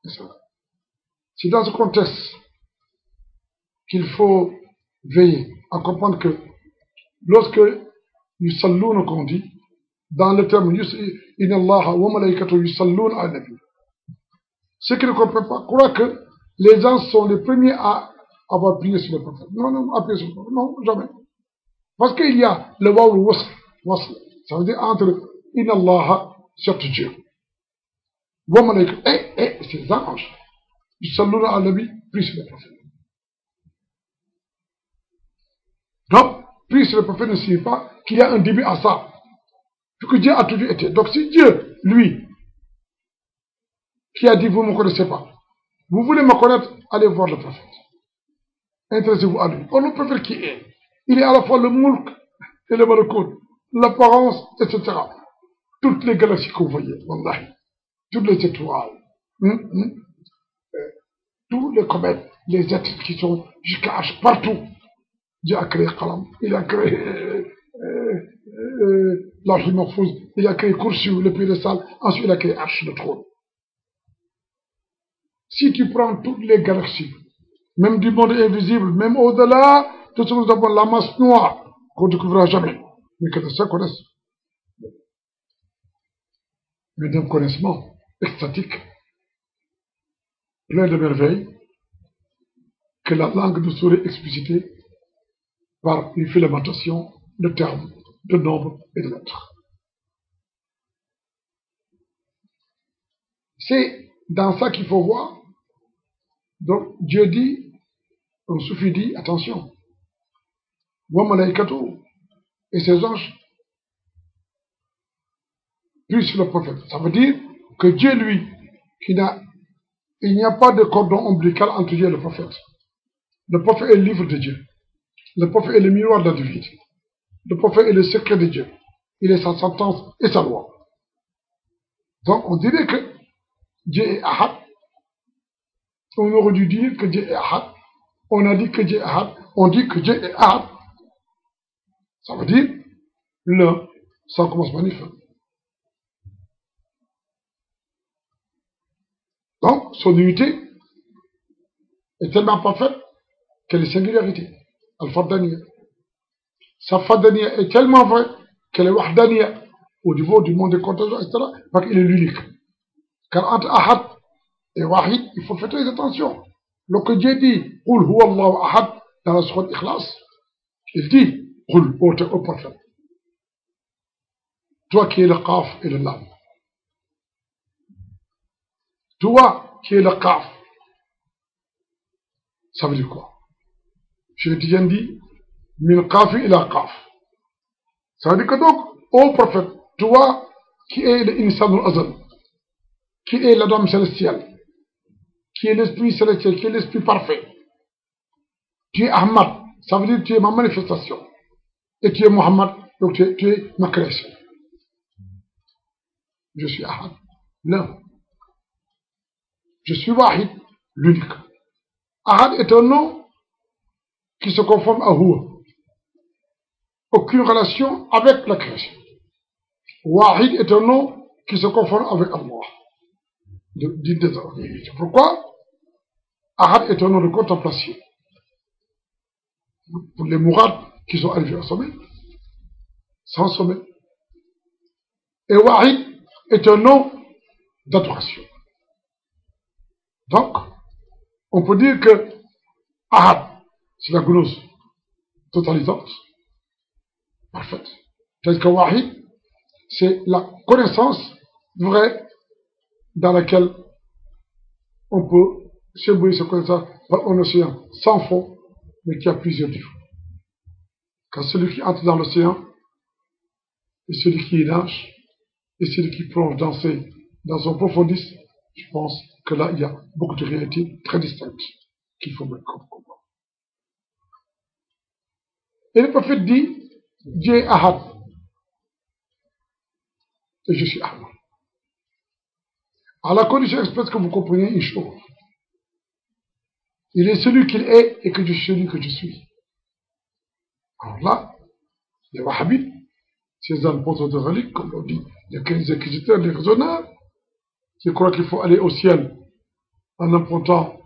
C'est dans ce contexte qu'il faut veiller à comprendre que lorsque yusalluna qu'on dit, dans le terme inna Allah wa malaikatu yusalluna ala nabi, ce qui ne comprend pas croire que les gens sont les premiers à avoir prié sur le prophète. Non, non, appuyer sur le prophète. Non, jamais. Parce qu'il y a le waw wasl. Ça veut dire entre inna Allah, certes Dieu. Wa malaikatu, et ces anges. Yusalluna ala nabi, prient sur le prophète. Donc, prier sur le prophète ne signifie pas qu'il y a un début à ça. Puisque Dieu a toujours été. Donc, si Dieu, lui, qui a dit vous ne me connaissez pas, vous voulez me connaître, allez voir le prophète. Intéressez-vous à lui. Or, le prophète qui est, il est à la fois le mulk et le malakout, l'apparence, etc. Toutes les galaxies que vous voyez, wallahi, toutes les étoiles, tous les comètes, les êtres qui sont jusqu'à H partout. Dieu a créé Qalam, il a créé l'Arche Mahfouz, il a créé Kursi, le piédestal, ensuite il a créé Arche, le trône. Si tu prends toutes les galaxies, même du monde invisible, même au-delà de ce que nous avons, la masse noire, qu'on ne découvrira jamais, mais que de ça connaissent. Mais d'un connaissement extatique, plein de merveilles, que la langue ne saurait expliciter par une filamentation de termes, de nombres et de lettres. C'est dans ça qu'il faut voir. Donc, Dieu dit, un soufi dit, attention, wa malaikatu, et ses anges prient sur le prophète. Ça veut dire que Dieu, lui, il n'y a pas de cordon ombilical entre Dieu et le prophète. Le prophète est le livre de Dieu. Le prophète est le miroir de la divinité. Le prophète est le secret de Dieu. Il est sa sentence et sa loi. Donc, on dirait que Dieu est Ahad. On aurait dû dire que Dieu est Ahad. On a dit que Dieu est Ahad. On dit que Dieu est Ahad. Ça veut dire l'un sans commencement ni fin. Donc, son unité est tellement parfaite qu'elle est singularité. Al-Fardaniya. Sa Fardaniya est tellement vraie qu'elle est Wahdaniya au niveau du monde des contingents, etc. Parce qu'il est l'unique. Car entre Ahad et Wahid, il faut faire très attention. Lorsque Dieu dit Qul huwa Allahu Ahad dans la sourate Ikhlas, il dit Qul au prophète. Toi qui es le Qaf et le Lam. Toi qui es le Qaf. Ça veut dire quoi? Je t'ai dit Min Qafi ila Qaf. Ça veut dire que donc, ô prophète, toi qui es l'insan al-azal, qui est l'Adam célestial, qui est l'esprit célestial, qui est l'esprit parfait, tu es Ahmad, ça veut dire que tu es ma manifestation, et tu es Muhammad, donc tu es ma création. Je suis Ahad, l'un. Je suis Wahid, l'unique. Ahad est un nom qui se conforme à Huwa. Aucune relation avec la création. Wahid est un nom qui se conforme avec Allah. Pourquoi? Ahad est un nom de contemplation. Pour les mourades qui sont arrivés au sommet, sans sommet. Et Wahid est un nom d'adoration. Donc, on peut dire que Ahad, c'est la gnose totalisante, parfaite. Tandis que Wahid, c'est la connaissance vraie dans laquelle on peut s'ébrouiller ce connaissance par un océan sans fond, mais qui a plusieurs niveaux. Car celui qui entre dans l'océan, et celui qui y nage, et celui qui plonge dans son profondis, je pense que là, il y a beaucoup de réalités très distinctes qu'il faut mettre comme combat. Et le prophète dit, Dieu est Ahad, et je suis Ahad. À la condition expresse que vous compreniez une chose. Il est celui qu'il est et que je suis celui que je suis. Alors là, les Wahhabites, ces apôtres de reliques, comme on dit, les 15 inquisiteurs, les raisonnables, qui croient qu'il faut aller au ciel en empruntant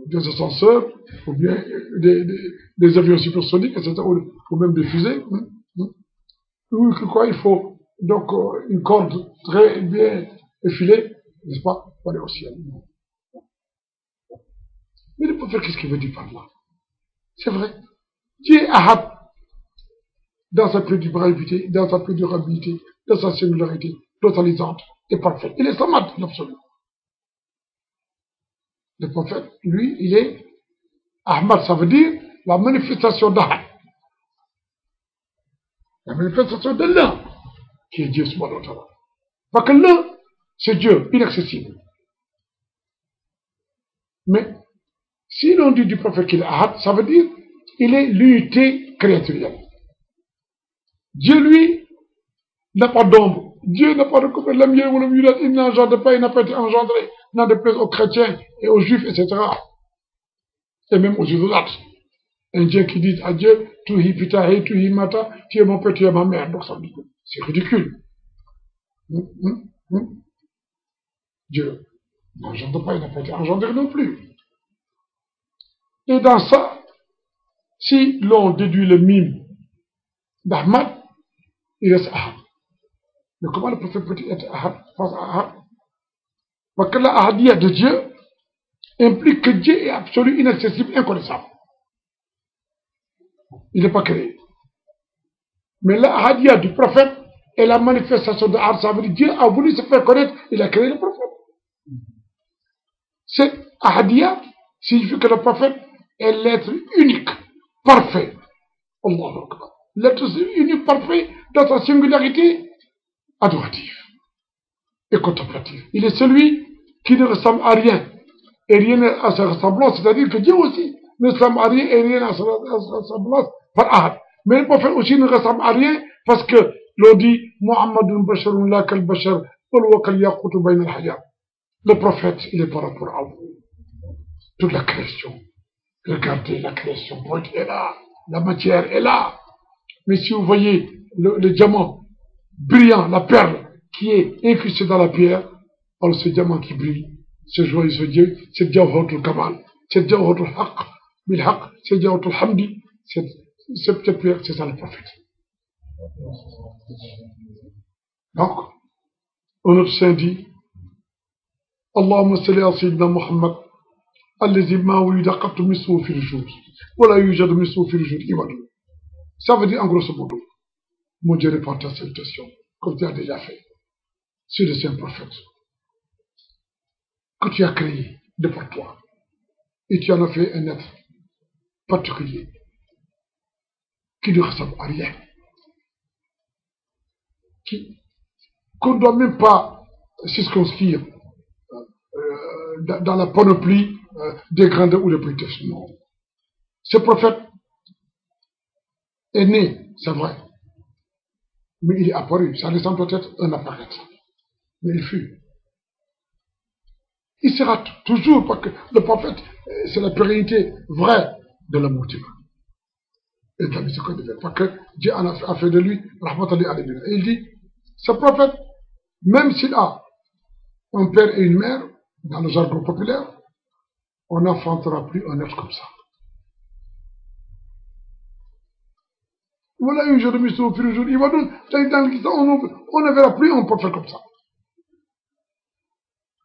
des ascenseurs, ou bien des avions supersoniques, etc., ou même des fusées. Oui, quoi, il faut donc une corde très bien effilée, n'est-ce pas, pour aller au ciel. Mais le prophète, qu'est-ce qu'il veut dire par là? C'est vrai. Dieu est Ahad dans sa pluralité, dans sa durabilité, dans sa singularité totalisante et parfaite. Il est Samad, l'absolu. Le prophète, lui, il est Ahmad, ça veut dire la manifestation d'Ahad. La manifestation de l'un, qui est Dieu subhanahu wa ta'ala. Parce que l'un, c'est Dieu, inaccessible. Mais, si l'on dit du prophète qu'il est Ahad, ça veut dire il est l'unité créatoriale. Dieu, lui, n'a pas d'ombre. Dieu n'a pas de copain. Il n'engendre pas, il n'a pas été engendré. N'a de place aux chrétiens et aux juifs, etc. Et même aux idolâtres. Un Dieu qui dit à Dieu, tu hi pitahi, tu hi mata, tu es mon père, tu es ma mère. Donc ça dit, c'est ridicule. Dieu n'engendre pas, il n'a pas été engendré non plus. Et dans ça, si l'on déduit le mime d'Ahmad, il reste Ahad. Mais comment le prophète peut être Ahad face à Ahad? Parce que la Ahadiyya de Dieu implique que Dieu est absolu, inaccessible, inconnaissable. Il n'est pas créé. Mais la Ahadiyya du prophète est la manifestation de Ahad. Ça veut dire Dieu a voulu se faire connaître, il a créé le prophète. Cette Ahadiyya signifie que le prophète est l'être unique, parfait. Allahu Akbar. L'être unique, parfait dans sa singularité adorative et contemplative. Il est celui qui ne ressemble à rien et rien à sa ressemblance, c'est-à-dire que Dieu aussi ne ressemble à rien et rien à sa ressemblance par Ahad. Mais le prophète aussi ne ressemble à rien parce que l'on dit Muhammadun basharun la kal bashar wal wakal yaqutu bayna al-hajab. Le prophète, il est par rapport à vous. Toute la création. Regardez la création brute est là, la matière est là. Mais si vous voyez le diamant brillant, la perle qui est incrustée dans la pierre, alors ce diamant qui brille, ce joyeux ce Dieu, c'est Jawharatul Kamal, c'est Jawharatul Haqq, bil Haqq, c'est Jawharatul Hamdi, cette pierre, c'est ça le prophète. Donc, un autre saint dit, Allahumma salli ala Sayyidina Muhammad, allazi ma wulida qattu misluhu fi l-wujud, wa la yujadu misluhu fi l-wujud ibadu. Ça veut dire en grosso modo, mon Dieu répond à ta salutation, comme tu as déjà fait, sur le saint prophète, que tu as créé de pour toi, et tu en as fait un être particulier, qui ne ressemble à rien, qu'on ne doit même pas circonscrire dans la panoplie des grandeurs ou des petitesses. Non. Ce prophète est né, c'est vrai, mais il est apparu. Sa naissance doit être un apparaître. Mais il fut. Il sera toujours, parce que le prophète, c'est la pérennité vraie de l'amour divin. Et de la miséricorde divine. Parce que Dieu a fait de lui, et il dit, ce prophète, même s'il a un père et une mère, dans le jargon populaire, on n'enfantera plus un être comme ça. Voilà un jour de mission au fur et à mesure. Il va donner, on ne verra plus un prophète comme ça.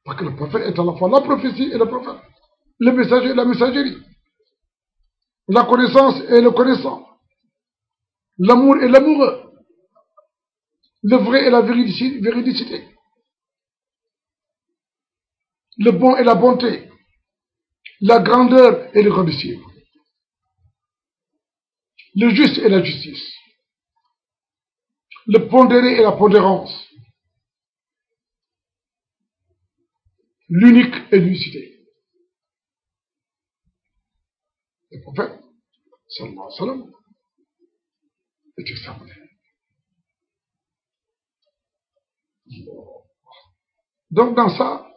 Parce que le prophète est à la fois la prophétie et le prophète. Le messager et la messagerie. La connaissance et le connaissant. L'amour et l'amoureux. Le vrai et la véridicité. Le bon et la bonté. La grandeur et le grandissime. Le juste et la justice. Le pondéré et la pondérance. L'unique et l'unicité. Le prophète, sallallahu alayhi wa sallam, est extraordinaire. Donc dans ça,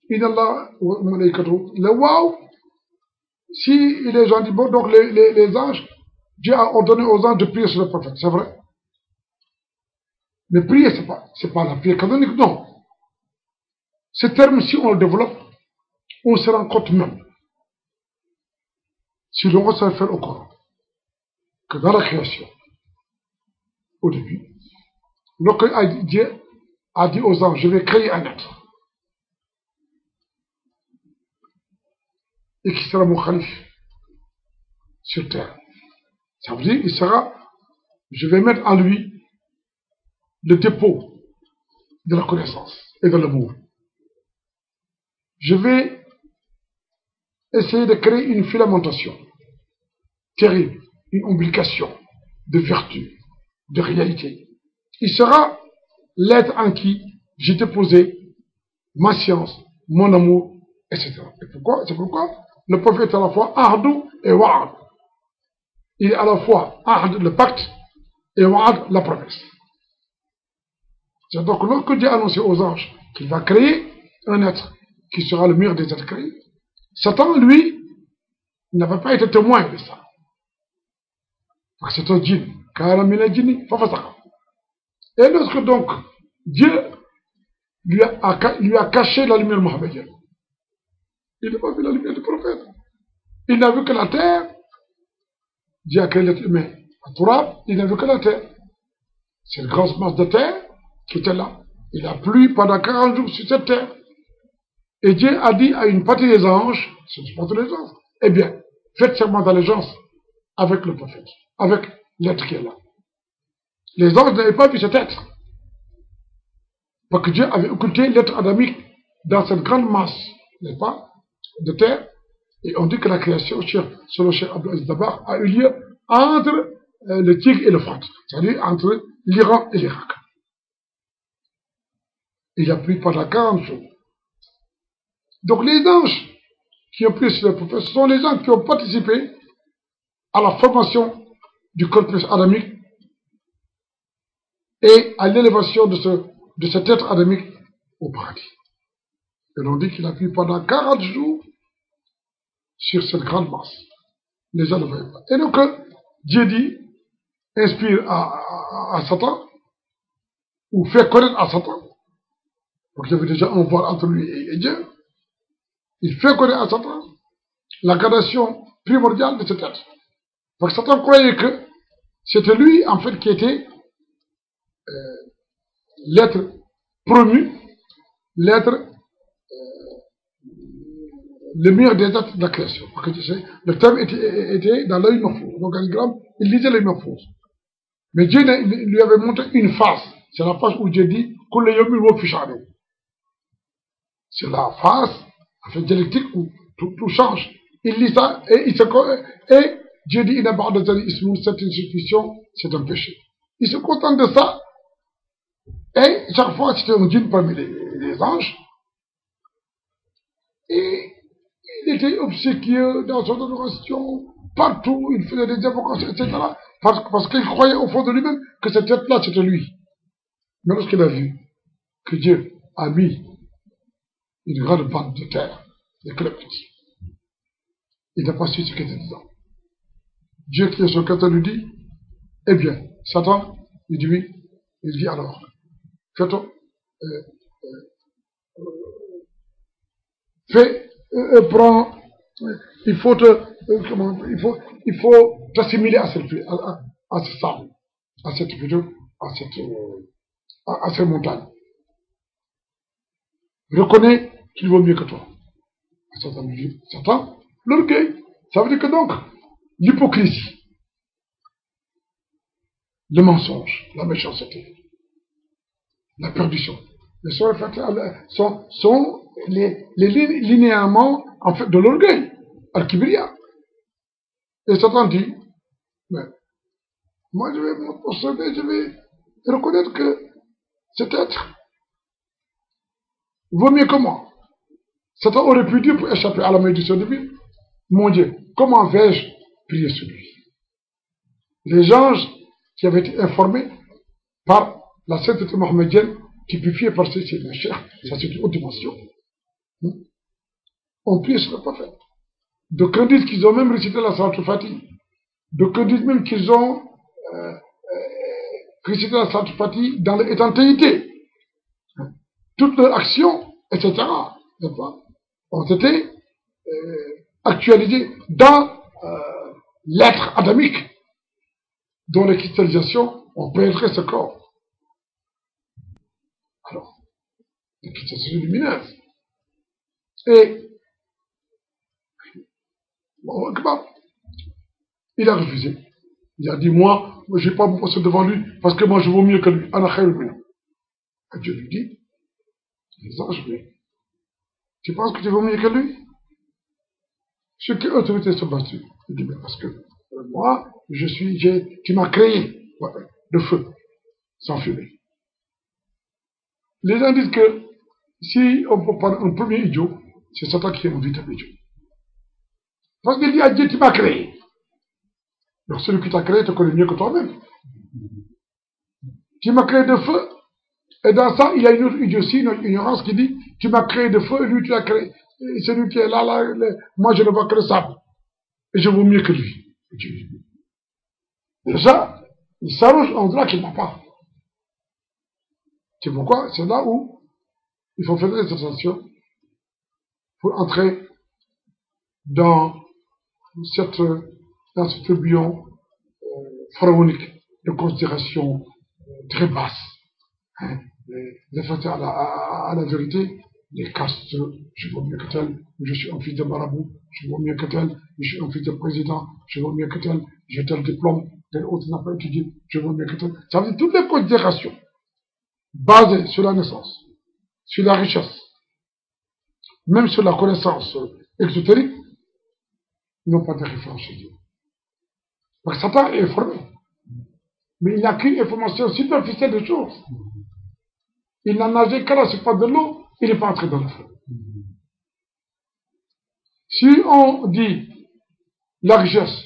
Inallah wa malaikatu, le waouh, si les gens disent, bon, donc les anges, Dieu a ordonné aux anges de prier sur le prophète, c'est vrai. Mais prier, c'est pas la prière canonique, non. Ce terme, si on le développe, on se rend compte même, si l'on se réfère au Coran, que dans la création, au début, lorsque Dieu a dit aux anges, je vais créer un être, et qui sera mon khalife sur terre. Ça veut dire, je vais mettre en lui le dépôt de la connaissance et de l'amour. Je vais essayer de créer une filamentation terrible, une obligation de vertu, de réalité. Il sera l'être en qui j'ai déposé ma science, mon amour, etc. C'est pourquoi le prophète est à la fois Ahd et Wa'ad. Il est à la fois Ahd, le pacte, et Wa'ad, la promesse. C'est donc lorsque Dieu a annoncé aux anges qu'il va créer un être qui sera le meilleur des êtres créés, Satan, lui, n'avait pas été témoin de ça. Parce que c'est un djinn. Et lorsque donc Dieu lui a caché la lumière mohammedienne, il n'a pas vu la lumière du prophète. Il n'a vu que la terre. Dieu a créé l'être humain. Il n'a vu que la terre. C'est une grosse masse de terre qui était là. Il a plu pendant 40 jours sur cette terre. Et Dieu a dit à une partie des anges, c'est une partie des anges, eh bien, faites serment d'allégeance avec le prophète, avec l'être qui est là. Les anges n'avaient pas vu cet être. Parce que Dieu avait occulté l'être adamique dans cette grande masse, n'est-ce pas, de terre. Et on dit que la création, selon Cheikh Abdou Aziz Dabakh, a eu lieu entre le Tigre et le Frat, c'est-à-dire entre l'Iran et l'Irak. Il a plu pendant 40 jours. Donc les anges qui ont pris sur le prophète, ce sont les gens qui ont participé à la formation du corpus adamique et à l'élévation de cet être adamique au paradis. Et l'on dit qu'il a plu pendant 40 jours sur cette grande masse. Les gens ne voyaient pas. Et donc, Dieu dit, inspire à Satan, ou fait connaître à Satan, donc il y avait déjà un voile entre lui et Dieu, il fait connaître à Satan la gradation primordiale de cet être. Donc Satan croyait que c'était lui, en fait, qui était l'être promu, l'être le meilleur des êtres de la création. Parce que tu sais, le terme était dans l'œil morphose. Donc, il lisait l'œil morphose. Mais Dieu lui avait montré une phase. C'est la phase où Dieu dit c'est la phase en fait, dialectique où tout change. Il lit ça et Dieu dit cette institution, c'est un péché. Il se contente de ça. Et chaque fois, c'était un djinn parmi les anges. Et il était obséquieux dans son adoration, partout, il faisait des invocations, etc. Parce qu'il croyait au fond de lui-même que cette tête-là, c'était lui. Mais lorsqu'il a vu que Dieu a mis une grande bande de terre, de clémentes, il n'a pas su ce qu'il était dedans. Dieu qui est son créateur lui dit, eh bien, Satan, il dit oui, il dit alors, prends, il faut t'assimiler à ce sable, à cette montagne. Reconnais qu'il vaut mieux que toi. Satan, l'orgueil, ça veut dire que donc, l'hypocrisie, le mensonge, la méchanceté, la perdition, sont les linéaments en fait, de l'orgueil, al-kibria. Et Satan dit, mais moi je vais me posséder, je vais reconnaître que cet être vaut mieux que moi. Satan aurait pu dire pour échapper à la malédiction divine, mon Dieu, comment vais-je prier sur lui? Les anges qui avaient été informés par la sainteté mohammedienne, typifiée par ces chers, ça c'est une haute dimension, ont prié sur le prophète. D'aucuns disent qu'ils ont même récité la Salatul Fatih. D'aucuns disent même qu'ils ont récité la Salatul Fatih dans l'éternité. Toute leur action etc., n'est-ce pas, ont été actualisés dans l'être adamique, dont les cristallisations ont pénétré ce corps. Alors, les cristallisations lumineuses. Et bon, il a refusé. Il a dit, moi je n'ai pas mon poste devant lui, parce que moi je vaux mieux que lui. Et Dieu lui dit, les anges, mais tu penses que tu vaux mieux que lui? Sur quelle autorité se bats-tu? Il dit, mais parce que moi, tu m'as créé de feu, sans fumée. Les gens disent que si on peut prendre un premier idiot, c'est Satan qui est un véritable idiot. Parce qu'il dit à Dieu, tu m'as créé. Donc celui qui t'a créé te connaît mieux que toi-même. Tu m'as créé de feu. Et dans ça, il y a une autre idiotie, une ignorance qui dit, tu m'as créé de feu, et lui tu l'as créé. Et celui qui est là, moi je ne vois que le sable. Et je vaux mieux que lui. Déjà, il s'arrange en droit qu'il n'a pas. C'est pourquoi, c'est là où il faut faire des attentions pour entrer dans ce tourbillon pharaonique de considération très basse. Hein, les faits à la vérité, les castes, je vaux mieux que tel, je suis un fils de marabout, je vaux mieux que tel, je suis un fils de président, je vaux mieux que tel, j'ai tel diplôme, tel autre n'a pas étudié, je vaux mieux que tel. Ça veut dire toutes les considérations basées sur la naissance, sur la richesse, même sur la connaissance exotérique, n'ont pas de référence chez Dieu. Parce que Satan est informé. Mais il n'a qu'une information superficielle des choses. Il n'a nagé qu'à la surface de l'eau, il n'est pas entré dans le feu. Si on dit la richesse,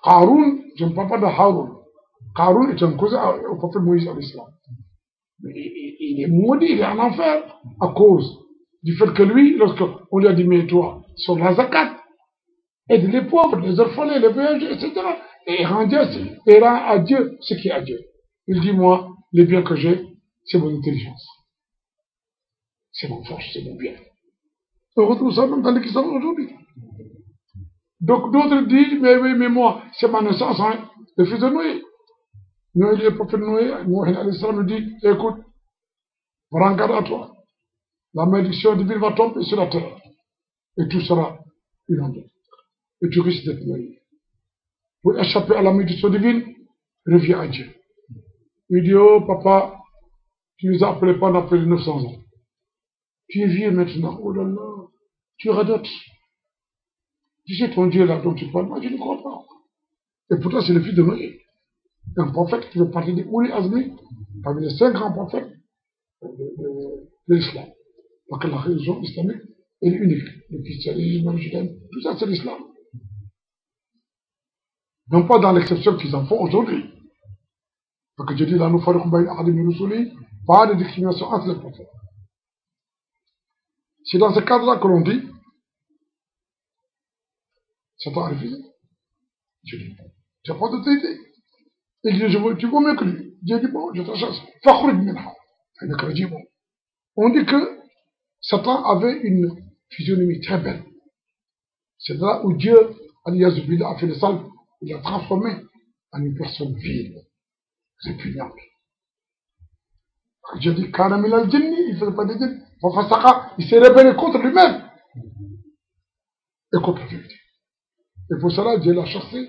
Haroun, je ne parle pas de Haroun. Haroun est un cousin au prophète Moïse à l'islam. Mais il est maudit, il est en enfer à cause du fait que lui, lorsqu'on lui a dit, mais toi, sur la zakat, aide les pauvres, les orphelins, les vieux, etc. Et rend à Dieu ce qui est à Dieu. Il dit, moi, les biens que j'ai, c'est mon intelligence. C'est mon force, c'est mon bien. On retrouve ça même dans les questions aujourd'hui. Donc d'autres disent, mais oui, mais moi, c'est ma naissance, hein, le fils de Noé. Noé, le prophète Noé, nous dit, écoute, prends garde à toi. La malédiction divine va tomber sur la terre. Et tout sera inondé. Et tu risques d'être noyé. Pour échapper à la malédiction divine, reviens à Dieu. Il dit, oh papa, tu nous as appelés pendant près de 900 ans. Tu es vieux maintenant, oh là là, tu radotes. Tu sais ton Dieu là dont tu parles, moi je ne crois pas. Et pourtant c'est le fils de Noé. Un prophète qui fait partie des Ouli Azmi, parmi les 5 grands prophètes de l'islam. Parce que la religion islamique est unique. Le christianisme, le judaïsme, tout ça c'est l'islam. Non pas dans l'exception qu'ils en font aujourd'hui. Parce que Dieu dit, là nous faisons pas de discrimination entre les prophètes. C'est dans ce cadre-là que l'on dit, Satan a refusé. Dieu dit, tu n'as pas d'autorité. Il dit, tu vaux mieux que lui. Dieu dit, bon, je te chasse. On dit que Satan avait une physionomie très belle. C'est là où Dieu, Al-Yazubila, a fait le sale, il l'a transformé en une personne vile, répugnante. Dieu dit, Karamil al-Jinni, il ne faisait pas des djinns. Il s'est rebellé contre lui-même et contre la vérité. Et pour cela, Dieu l'a chassé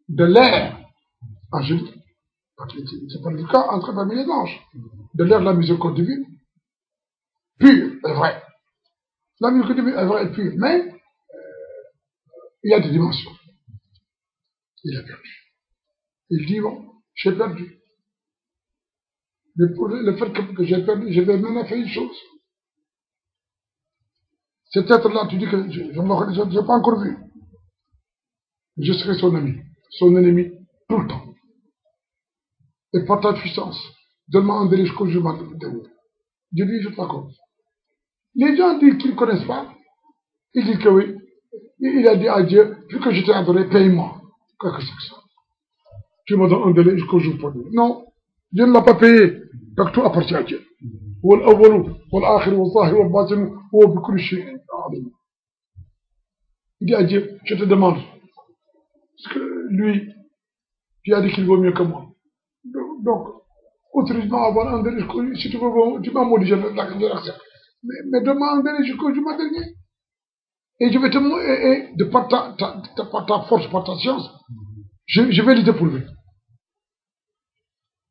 de l'air angélique. C'est pas le cas entre parmi les anges. De l'air de la miséricorde divine, pure et vraie. La miséricorde divine est vraie et pure, mais il y a des dimensions. Il a perdu. Il dit, bon, j'ai perdu. Mais pour le fait que j'ai perdu, je vais maintenant faire une chose. Cet être-là, tu dis que je ne l'ai pas encore vu. Je serai son ennemi tout le temps. Et par ta puissance, donne-moi un délai jusqu'au jour de vous. Dieu dit, je t'accorde. Les gens disent qu'ils ne connaissent pas. Ils disent que oui. Il a dit à Dieu, vu que je t'ai adoré, paye-moi. Qu'est-ce que c'est que ça? Tu me donnes un délai jusqu'au jour pour Dieu. Non, Dieu ne l'a pas payé. Donc tout appartient à Dieu. هو الأول والآخر والظاهر والباطن هو بكل شيء عليم. Il dit à Dieu, je te demande, parce que lui, tu as dit qu'il vaut mieux que moi. Donc, autorise-moi à avoir un dernier, si tu veux, tu m'as maudit, je l'accepte. Mais demande un dernier jusqu'au jour dernier. Et je vais te et de par ta force, par ta science, je vais l'aider pour lui.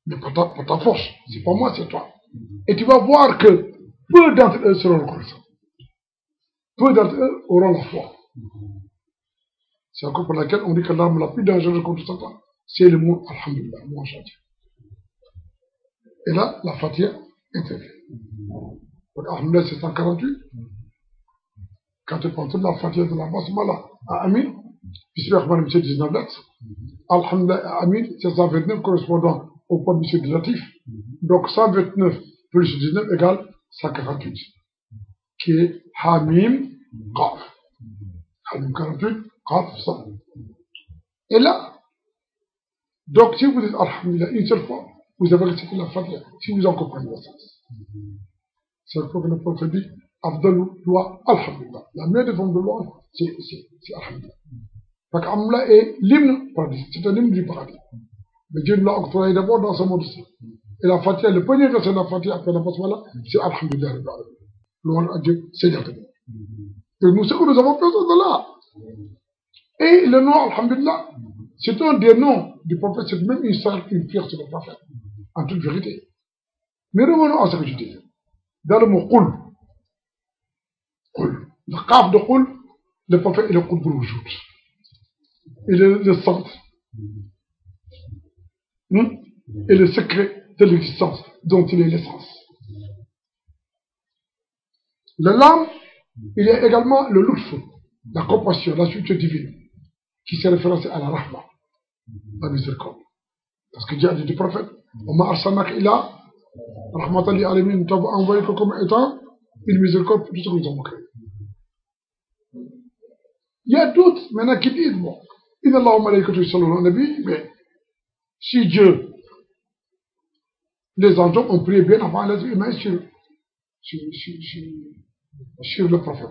Mais par ta force, c'est pas moi, c'est toi. Et tu vas voir que peu d'entre eux seront reconnaissants. Peu d'entre eux auront la foi. C'est encore pour laquelle on dit que l'arme la plus dangereuse contre Satan, c'est le mot Alhamdulillah, mot Shadi. Et là, la Fatiha intervient. Donc, Alhamdulillah, c'est 148. Quand tu prends toute la Fatiha de la Basmala à Amin, Bismillah, c'est 19 lettres. Alhamdulillah, Amin, c'est 129 correspondant au point de datif. Donc 129 plus 19 égale 148. Qui est Hamim Qaf. Hamim 48, Qaf 100. Et là, donc si vous dites Alhamdulillah une seule fois, vous avez récité la Fatiha, si vous en comprenez le sens. C'est pour que le prophète dit Abdalou doit Alhamdulillah. La meilleure des formes de loi, c'est Alhamdulillah. Donc Amla est l'hymne paradis, c'est un hymne du paradis. Mais Dieu l'a octroyé d'abord dans ce monde-ci. Et la Fatiha, le premier verset de la Fatiha après la Basmala, c'est Alhamdulillah. Gloire à Dieu, Seigneur de nous. Et nous, ce que nous avons besoin de là. Et le nom Alhamdulillah, c'est un des noms du prophète, c'est même une pierre sur le prophète, en toute vérité. Mais revenons à ce que je disais. Dans le mot Qul, le qaf de Qul, le prophète est le Qul Bouroujout. Il est le centre. Et le secret de l'existence dont il est l'essence. Le lam, il est également le lutf, la compassion, la suite divine, qui s'est référencée à la rahma, la miséricorde. Parce que Dieu a dit du prophète, Oma arsanak ila, rahmatan li alamin, nous t'avons envoyé comme étant une miséricorde pour tout ce que nous avons créé. Il y a d'autres maintenant qui disent, bon, inna Allah wa malaikatu yusalluna ala nabi, mais si Dieu, les anges ont prié bien avant l'être humain sur le prophète.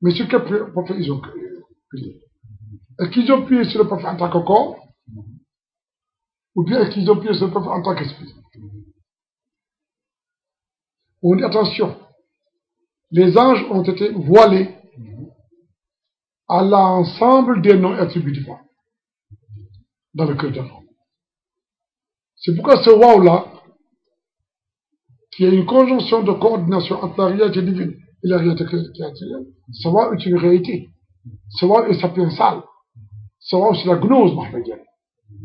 Mais sur quel prophète ils ont prié? Est-ce qu'ils ont prié sur le prophète en tant que corps? Ou bien est-ce qu'ils ont prié sur le prophète en tant qu'esprit? On dit attention, les anges ont été voilés à l'ensemble des noms attribués divins dans le cœur de l'homme. C'est pourquoi ce waouh-là, qui est une conjonction de coordination entre la réalité divine et la réalité créative, ce waouh est une réalité. Ce waouh est sapiensal. Ce waouh c'est la gnose mohammedienne.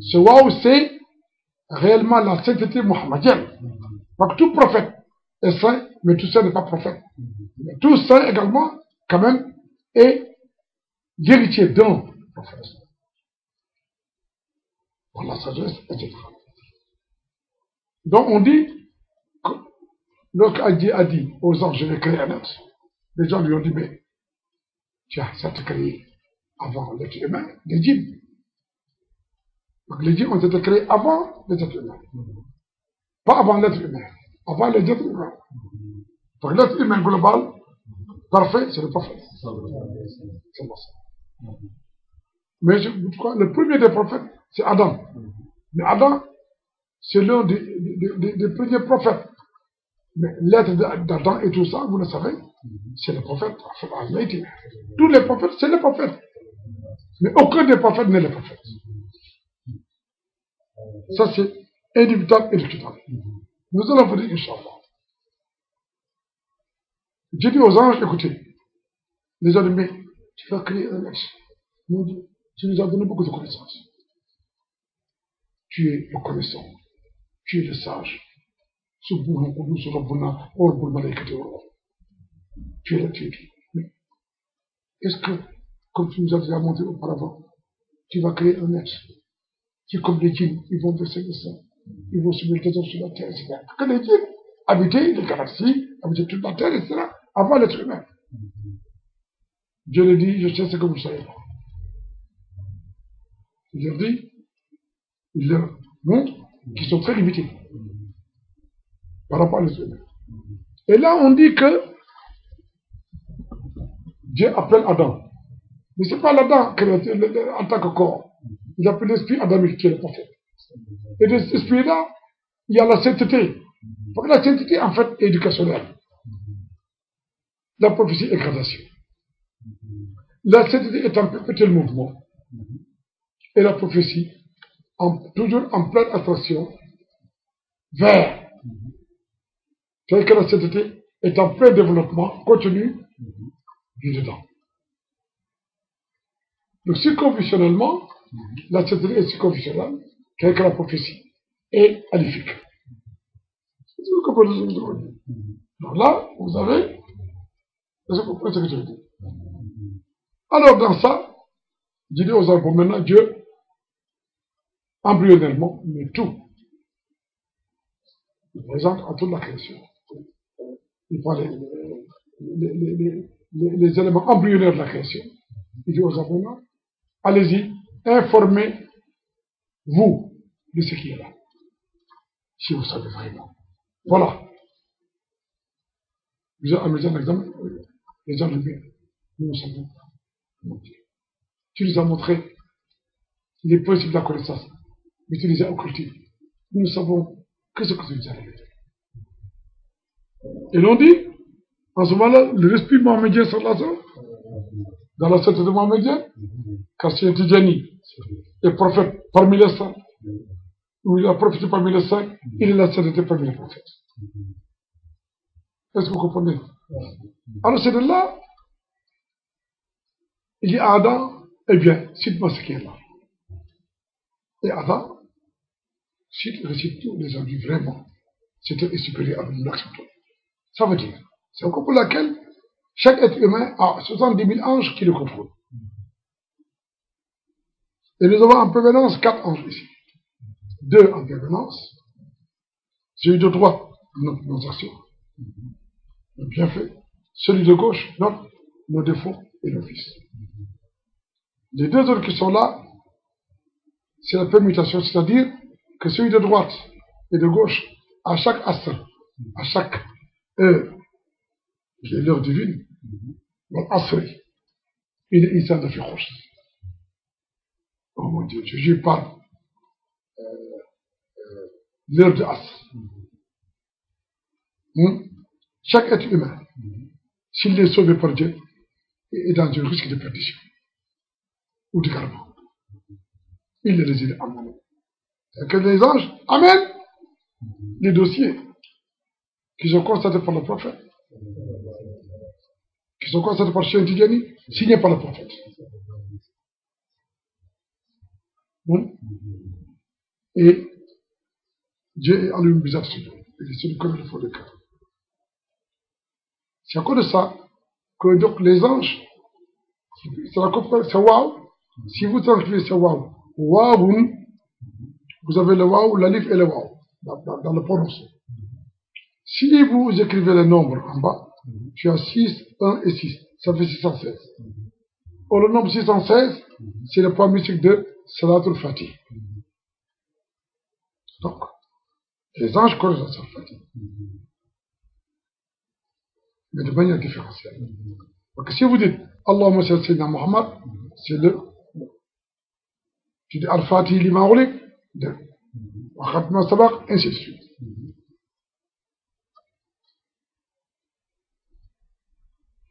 Ce waouh c'est réellement la sainteté mohammedienne. Donc tout prophète est saint, mais tout saint n'est pas prophète. Mais tout saint également, quand même, est l'héritier d'un prophète. Pour la sagesse, etc. Donc on dit, lorsqu'Adi a dit aux anges, je vais créer un être, les gens lui ont dit, mais tiens, ça t'a créé avant l'être humain, les djinns. Donc les djinns ont été créés avant les êtres humains. Pas avant l'être humain, avant les êtres humains. Donc l'être humain global, parfait, c'est le prophète. C'est pour ça. Mais je crois, le premier des prophètes, c'est Adam. Mais Adam, c'est l'un des premiers prophètes. Mais l'être d'Adam et tout ça, vous le savez, c'est le prophète. Tous les prophètes, c'est les prophètes. Mais aucun des prophètes n'est le prophète. Ça, c'est indubitable et discutable. Nous allons vous dire, Inch'Allah. J'ai dit aux anges, écoutez, les gens disent, mais tu vas créer un être. Tu nous as donné beaucoup de connaissances. Tu es le connaissant. Tu es le sage. Tu es le titre. Mais est-ce que, comme tu nous as déjà montré auparavant, tu vas créer un être qui, comme les djinns, ils vont verser le sang, ils vont se mettre sur la terre, etc. Que les djinns habitaient les galaxies, habitaient toute la terre, etc. avant l'être humain. Dieu leur dit, je sais ce que vous savez pas. Il leur dit, il leur montre qu'ils sont très limités. par rapport aux humains. Et là, on dit que Dieu appelle Adam. Mais ce n'est pas l'Adam en tant que corps. Il appelle l'esprit adamique qui est le prophète. Et de cet esprit-là, il y a la sainteté. Parce que la sainteté, en fait, est éducationnelle. La prophétie est gradation. La sainteté est un perpétuel mouvement. Et la prophétie, toujours en pleine attraction vers. C'est-à-dire que la sainteté est en plein développement continu du dedans. Donc, circonfusionnellement, la sainteté est circonfusionnelle, c'est-à-dire que la prophétie est alifique. Vous comprenez ce que je veux dire? Donc là, vous avez. Est-ce que vous comprenez ce que je veux dire? Alors, dans ça, je dis aux enfants, maintenant, Dieu, embryonnairement, mais tout, il présente à toute la création. Il prend les éléments embryonnaires de la création. Il dit aux enfants, allez-y, informez-vous de ce qui est là. Si vous savez vraiment. Voilà. Vous avez amusé un examen. Les gens le bien. Nous ne savons pas. Tu nous as montré les principes de la connaissance, mais tu les as occultés. Nous ne savons que ce que tu nous as révélé. Et l'on dit, en ce moment-là, le esprit mohammedien sur la zone, dans la secte de Mohammedien, car c'est Tidjani, est prophète parmi les saints, ou il a prophétisé parmi les saints, il est la sainteté parmi les prophètes. Est-ce que vous comprenez? Alors c'est de là, il dit à Adam, eh bien, cite-moi ce qui est là. Et Adam, récite tout, les gens disent vraiment, c'était supérieur à nous acceptons. Ça veut dire, c'est encore pour laquelle chaque être humain a 70 000 anges qui le contrôlent. Et nous avons en permanence 4 anges ici. 2 en permanence, celui de droite, nos actions, nos bienfaits, celui de gauche, nos défauts et nos vices. Les 2 autres qui sont là, c'est la permutation, c'est-à-dire que celui de droite et de gauche, à chaque astre, à chaque heure, qui est l'heure divine, l'asr, il est insan de fiqh. Oh mon Dieu, je parle l'heure de asr. Chaque être humain, s'il est sauvé par Dieu, est dans un risque de perdition ou de karma. Il réside en moi. C'est que les anges amènent les dossiers qui sont constatés par le prophète, qui sont constatés par Cheikh Tidjani, signés par le prophète. Et Dieu est en lui bizarre sur lui. Il est celui comme il faut le cœur. C'est à cause de ça que donc les anges, c'est waouh. Si vous transcrivez c'est waouh, waouh, vous avez le waouh, l'alif et le waouh dans le prononce. Si vous écrivez les nombres en bas, tu as 6, 1 et 6, ça fait 616. Or, le nombre 616, c'est le point mystique de Salatul Fatih. Donc, les anges connaissent Salatul Fatih. Mais de manière différentielle. Donc, si vous dites Allahumma salli sayyidina Muhammad, c'est le. Tu dis Al-Fatih lima ulik, 2. Wa khatma sabaq, ainsi de suite.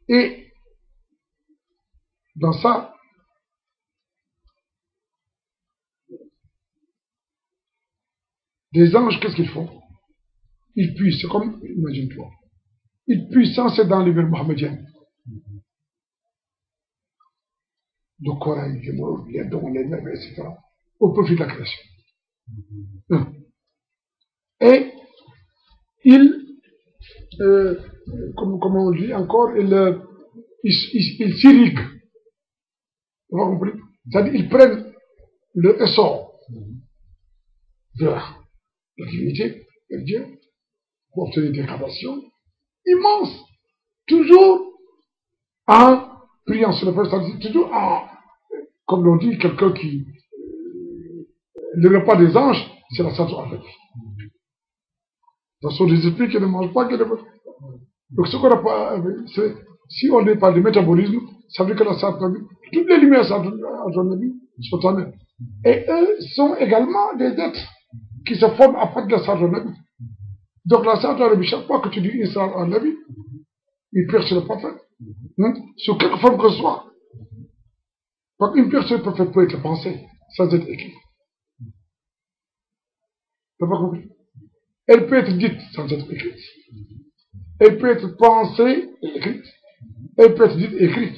Et dans ça, les anges, qu'est-ce qu'ils font? Ils puissent, c'est comme, imagine-toi, ils puissent sans c'est dans l'univers mohammedien. Le Coran, les dons, les mêmes, etc. Au profit de la création. Et ils, comment on dit encore, ils s'irriguent. Vous avez compris? C'est-à-dire ils prennent le essor vers la divinité, vers Dieu, pour obtenir des gradations immenses, toujours en priant sur le Père, c'est-à-dire toujours en, comme l'on dit, quelqu'un qui, le repas des anges, c'est la Sainte Arabie. Ce sont des esprits qui ne mangent pas, qui ne mangent pas. Donc ce qu'on n'a pas, si on parle de métabolisme, ça veut dire que la Sartre, toutes les lumières à ton avis sont en eux. Et eux sont également des êtres qui se forment à partir de la Sartre Nabi. Donc la Sartre Nabi, chaque fois que tu dis Israël en Nabi, il perd sur le prophète. Sous quelque forme que ce soit. Donc une pierre sur le prophète peut être pensée sans être écrite. T'as pas compris? Elle peut être dite sans être écrite. Elle peut être pensée et écrite. Elle peut être dite et écrite.